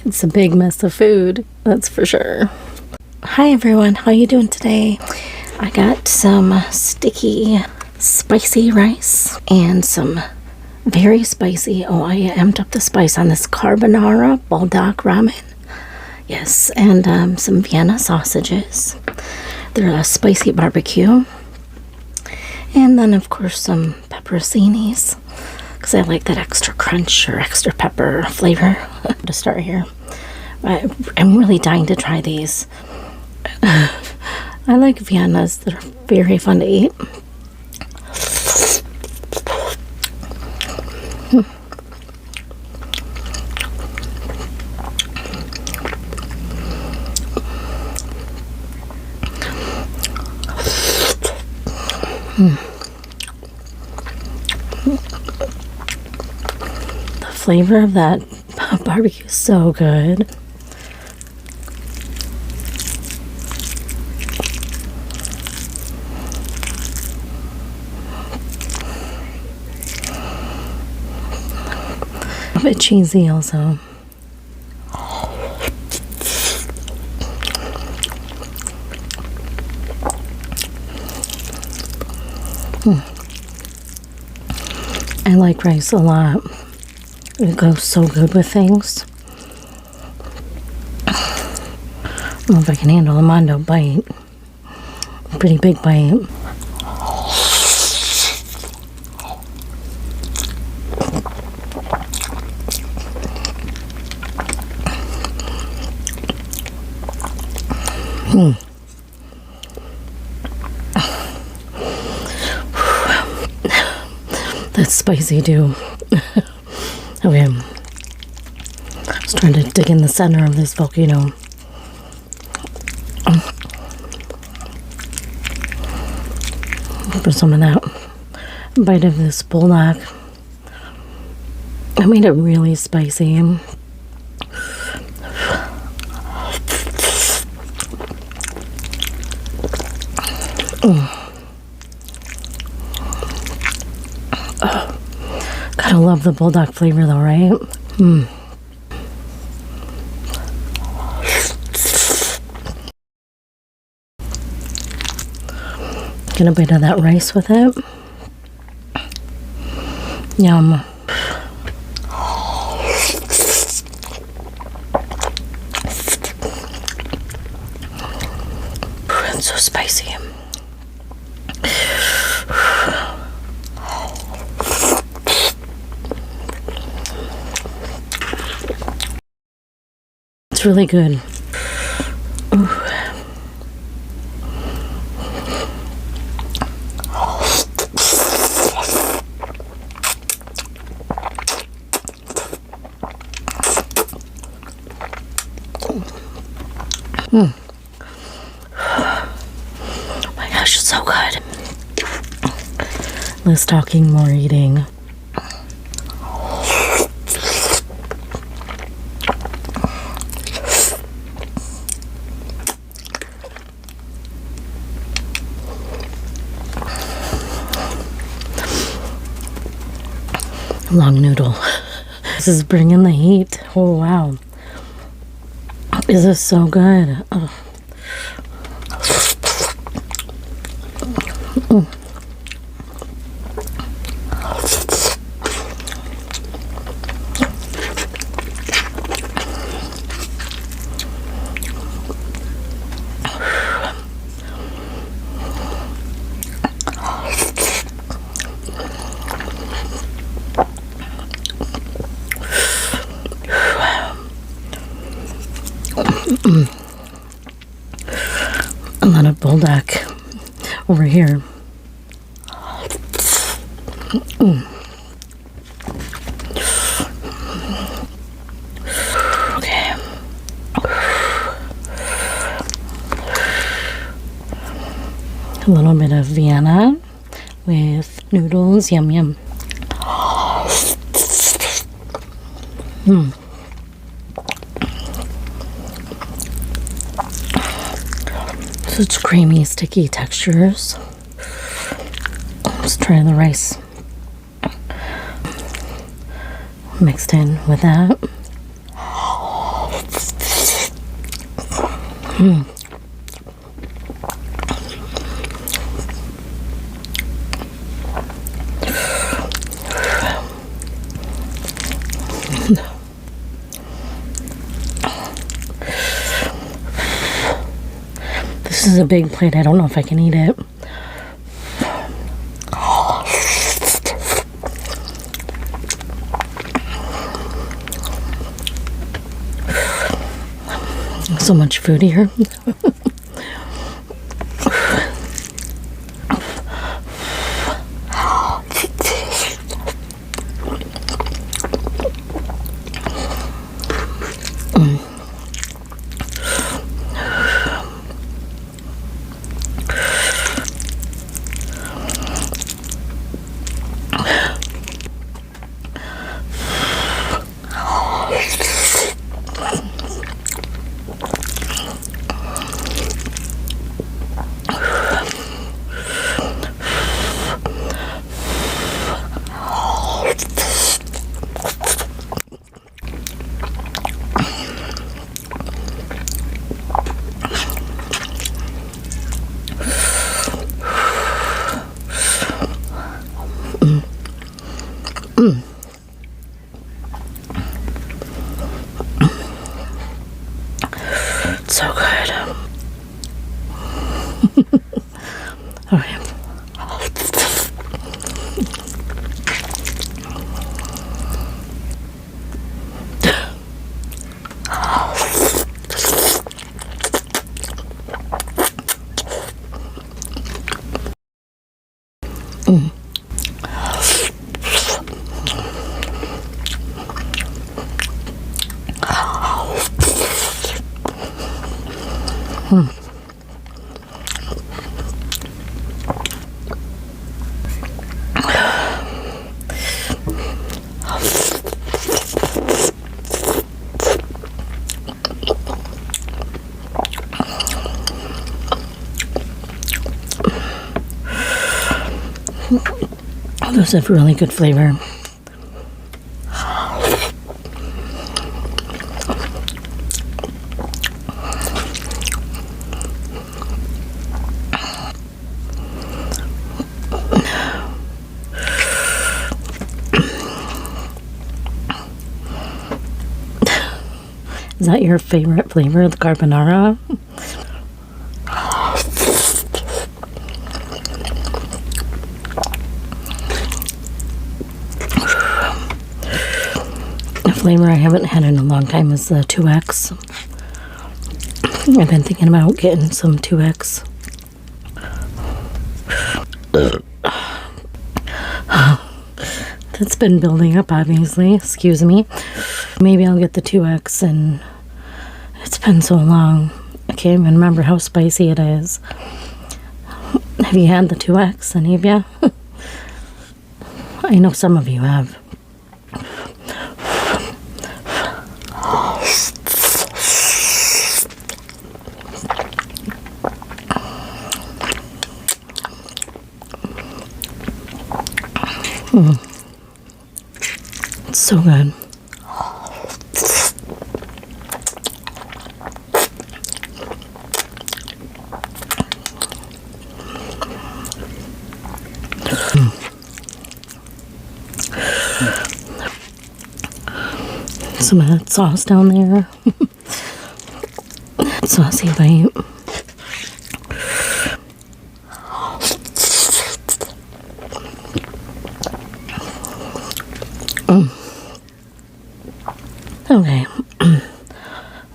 It's a big mess of food, that's for sure. Hi everyone, how you doing today? I got some sticky, spicy rice and some very spicy, I amped up the spice on this carbonara, Buldak Ramen. Yes, and some Vienna sausages. They're a spicy barbecue. And then, of course, some pepperoncinis, because I like that extra crunch or extra pepper flavor. To start here, I'm really dying to try these. I like Viennas. They're very fun to eat. The flavor of that barbecue is so good. A bit cheesy also. I like rice a lot. It goes so good with things. I don't know if I can handle a Mondo bite. A pretty big bite. That's spicy too. Okay. I was trying to dig in the center of this volcano. For some of that bite of this buldak. I made it really spicy. Gotta love the buldak flavor though, right? Get a bit of that rice with it. Yum. It's so spicy. It's really good. Oh my gosh, it's so good. Less talking, more eating. Long noodle. This is bringing the heat. Oh wow. This is so good. Oh. A lot of buldak over here. Okay. A little bit of Vienna with noodles. Yum yum. Such creamy, sticky textures. Let's try the rice mixed in with that. This is a big plate. I don't know if I can eat it. So much food here. So good. Okay. Those have really good flavor. Is that your favorite flavor, the carbonara? A flavor I haven't had in a long time is the 2X. I've been thinking about getting some 2X. That's been building up, obviously. Excuse me. Maybe I'll get the 2X, and it's been so long. I can't even remember how spicy it is. Have you had the 2X, any of you? I know some of you have. It's so good. Some of that sauce down there. Saucy bite. Okay.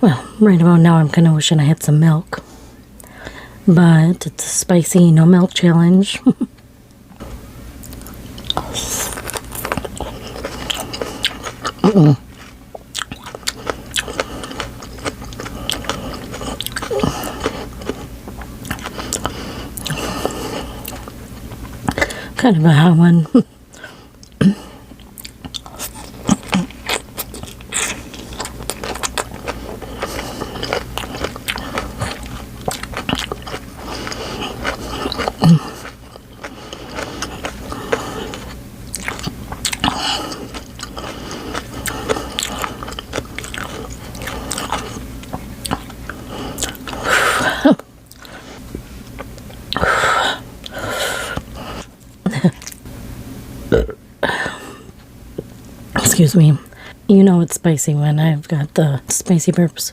Well, right about now I'm kind of wishing I had some milk. But it's a spicy no milk challenge. Kind of a hot one. Excuse me. You know it's spicy when I've got the spicy burps.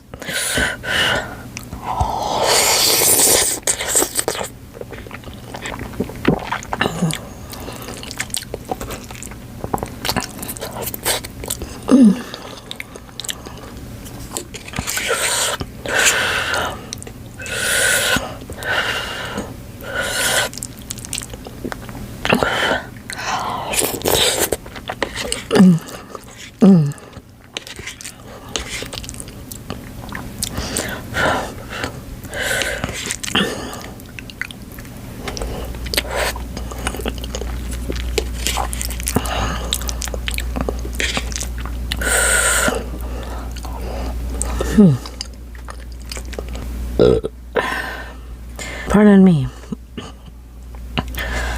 Pardon me.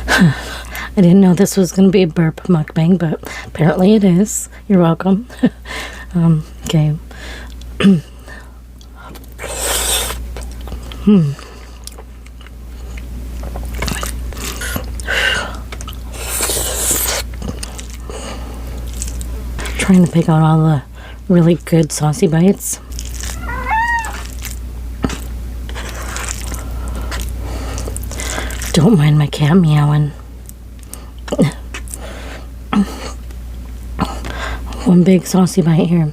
I didn't know this was going to be a burp mukbang, but apparently it is. You're welcome. Okay. Trying to pick out all the really good saucy bites. Don't mind my cat meowing. One big saucy bite here.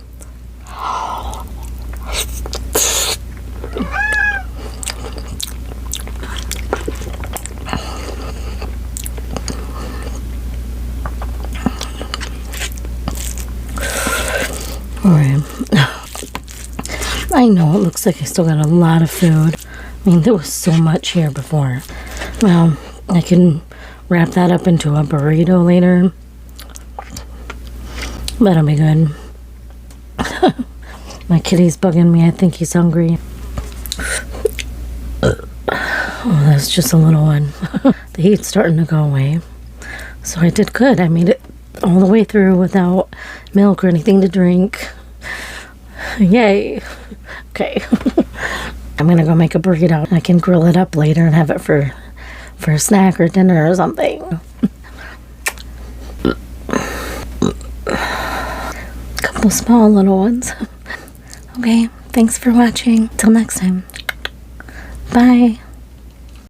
Alright. I know it looks like I still got a lot of food. I mean, there was so much here before. Well, I can wrap that up into a burrito later. That'll be good. My kitty's bugging me. I think he's hungry. Oh, that's just a little one. The heat's starting to go away. So I did good. I made it all the way through without milk or anything to drink. Yay. Okay. I'm going to go make a burrito. I can grill it up later and have it for a snack or dinner or something. Couple small little ones. Okay, thanks for watching. Till next time. Bye.